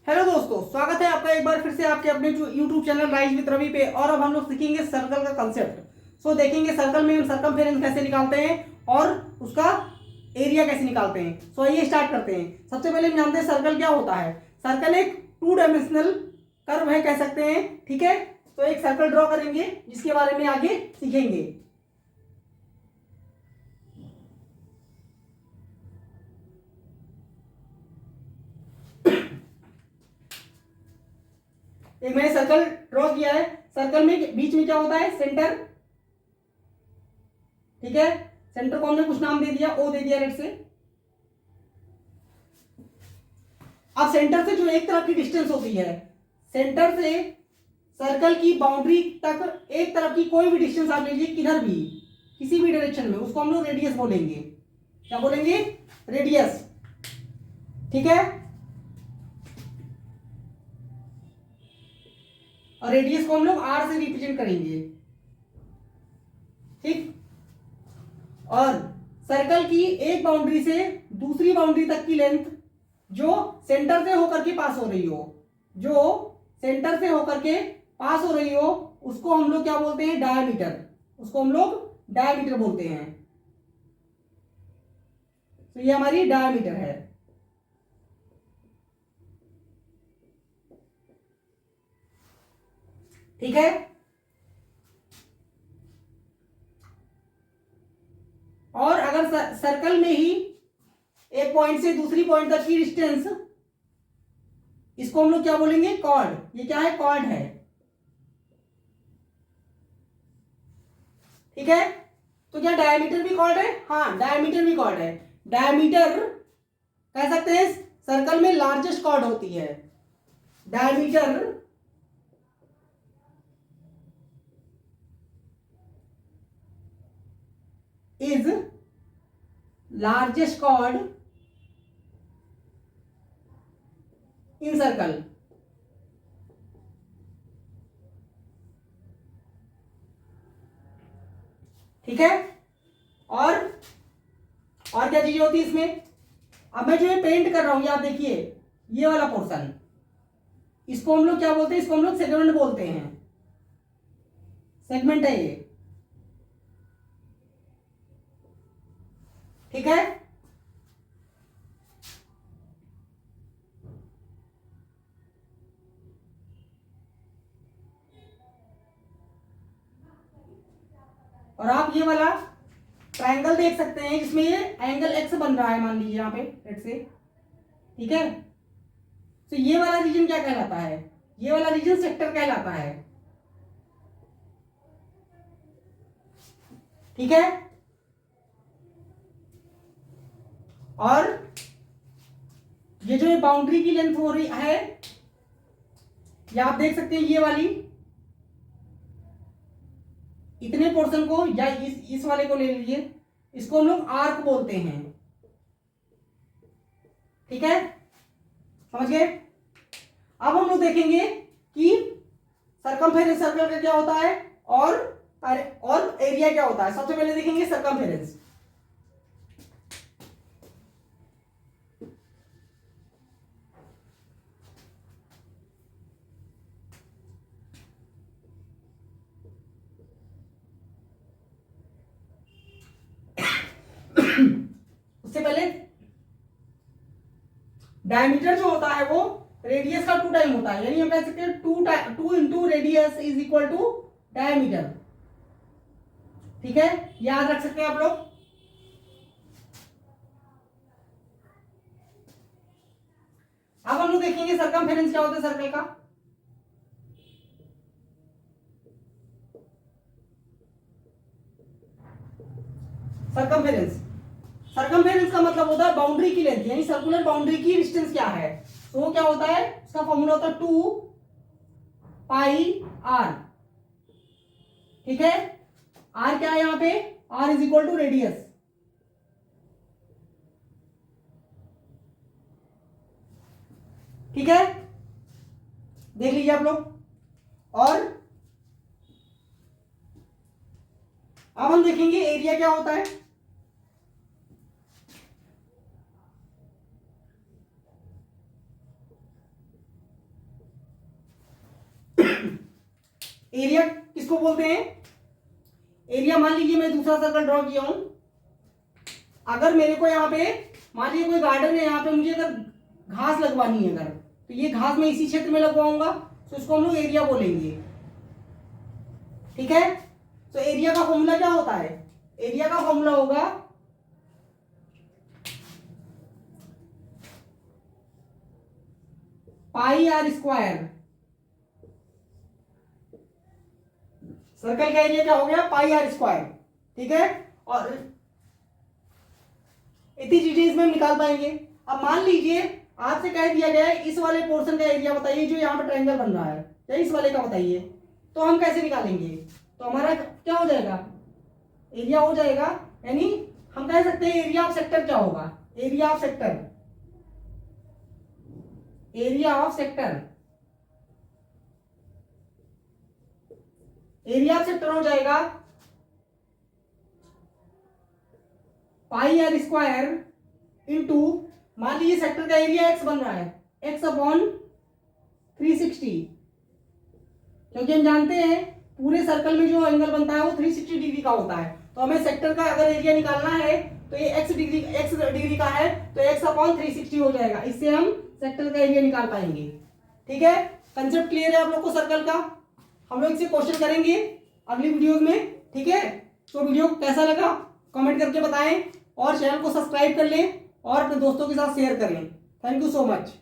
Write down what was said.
Hello दोस्तों, स्वागत है आपका एक बार फिर से आपके अपने जो YouTube channel rise with Ravi पे। और अब हम लोग सीखेंगे सर्कल का कंसेप्ट। देखेंगे सर्कल में हम सर्कमफेरेंस कैसे निकालते हैं और उसका एरिया कैसे निकालते हैं। आइए स्टार्ट करते हैं। सबसे पहले हम जानते हैं सर्कल क्या होता है। सर्कल एक टू डायमेंशनल कर्व है, कह सकते हैं। ठीक है, तो एक सर्कल ड्रॉ करेंगे जिसके बारे में आगे सीखेंगे। एक मैंने सर्कल ड्रॉ किया है। सर्कल में बीच में क्या होता है, सेंटर। ठीक है, सेंटर को हमने कुछ नाम दे दिया, ओ दे दिया रेड से। अब सेंटर से जो एक तरफ की डिस्टेंस होती है, सेंटर से सर्कल की बाउंड्री तक एक तरफ की कोई भी डिस्टेंस आप लीजिए, किधर भी, किसी भी डायरेक्शन में, उसको हम लोग रेडियस बोलेंगे। क्या बोलेंगे? रेडियस। ठीक है, और रेडियस को हम लोग आर से रिप्रेजेंट करेंगे। ठीक, और सर्कल की एक बाउंड्री से दूसरी बाउंड्री तक की लेंथ जो सेंटर से होकर के पास हो रही हो, जो सेंटर से होकर के पास हो रही हो, उसको हम लोग क्या बोलते हैं? डायमीटर। उसको हम लोग डायमीटर बोलते हैं। तो ये हमारी डायमीटर है। ठीक है, और अगर सर्कल में ही एक पॉइंट से दूसरी पॉइंट तक की डिस्टेंस, इसको हम लोग क्या बोलेंगे? कॉर्ड। ये क्या है? कॉर्ड है। ठीक है, तो क्या डायमीटर भी कॉर्ड है? हाँ, डायमीटर भी कॉर्ड है। डायमीटर कह सकते हैं सर्कल में लार्जेस्ट कॉर्ड होती है। Diameter is largest chord in circle. ठीक है, और क्या चीजें होती है इसमें? अब मैं जो ये पेंट कर रहा हूं, ये आप देखिए, ये वाला पोर्शन, इसको हम लोग क्या बोलते हैं? इसको हम लोग सेगमेंट बोलते हैं। सेगमेंट है ये। ठीक है, और आप ये वाला ट्रायंगल देख सकते हैं जिसमें ये एंगल एक्स बन रहा है, मान लीजिए यहाँ पे रेड से। ठीक है, तो ये वाला रीजन क्या कहलाता है? ये वाला रीजन सेक्टर कहलाता है। ठीक है, और ये जो बाउंड्री की लेंथ हो रही है, ये आप देख सकते हैं, ये वाली, इतने पोर्शन को या इस वाले को ले लीजिए, इसको हम लोग आर्क बोलते हैं। ठीक है, समझ गए? अब हम लोग देखेंगे कि सर्कमफेरेंस सर्कल का क्या होता है और एरिया क्या होता है। सबसे पहले देखेंगे सर्कमफेरेंस। उससे पहले डायमीटर जो होता है वो रेडियस का 2 टाइम होता है, यानी हम कह सकते हैं 2 into radius is equal to diameter. ठीक है, याद रख सकते हैं आप लोग। अब हम लोग देखेंगे सर्कमफेरेंस क्या होता है सर्कल का। सर्कमफेरेंस, सर्कमफेरेंस का मतलब होता है बाउंड्री की लेंथ, यानी सर्कुलर बाउंड्री की डिस्टेंस क्या है। तो वो क्या होता है? उसका फॉर्मूला होता है 2 पाई आर। ठीक है, आर क्या है यहां पे? R is equal to radius. ठीक है, देख लीजिए आप लोग। और अब हम देखेंगे एरिया क्या होता है। एरिया किसको बोलते हैं? एरिया मान लीजिए मैं दूसरा सर्कल ड्रॉ किया हूं, अगर मेरे को यहाँ पे मान लीजिए कोई गार्डन है, यहाँ पे मुझे अगर घास लगवानी है अगर, तो ये घास मैं इसी क्षेत्र में लगवाऊंगा, तो इसको हम लोग एरिया बोलेंगे। ठीक है, तो एरिया का फॉर्मूला क्या होता है? एरिया का फॉर्मूला होगा पाई आर स्क्वायर। सर्कल का एरिया क्या हो गया? पाई आर स्क्वायर। ठीक है, और इतनी डिटेल्स में हम निकाल पाएंगे। अब मान लीजिए आपसे कह दिया गया है इस वाले पोर्शन का एरिया बताइए जो यहाँ पर ट्रायंगल बन रहा है, या इस वाले का बताइए, तो हम कैसे निकालेंगे? तो हमारा क्या हो जाएगा? एरिया हो जाएगा, यानी हम कह सकते हैं एरिया ऑफ सेक्टर क्या होगा? Area of sector, area of sector, area of sector हो जाएगा पाई आर स्क्वायर इंटू, मान लीजिए सेक्टर का एरिया एक्स बन रहा है, एक्स अपॉन 360, क्योंकि हम जानते हैं पूरे सर्कल में जो एंगल बनता है वो 360 डिग्री का होता है। तो हमें सेक्टर का अगर एरिया निकालना है तो ये एक्स डिग्री का है, तो एक्स अपॉन 360 हो जाएगा। इससे हम सेक्टर का एरिया निकाल पाएंगे। ठीक है, कंसेप्ट क्लियर है आप लोग को सर्कल का? हम लोग इसे क्वेश्चन करेंगे अगली वीडियोस में। ठीक है, तो वीडियो कैसा लगा कमेंट करके बताएं, और चैनल को सब्सक्राइब कर लें और अपने दोस्तों के साथ शेयर करें। Thank you so much.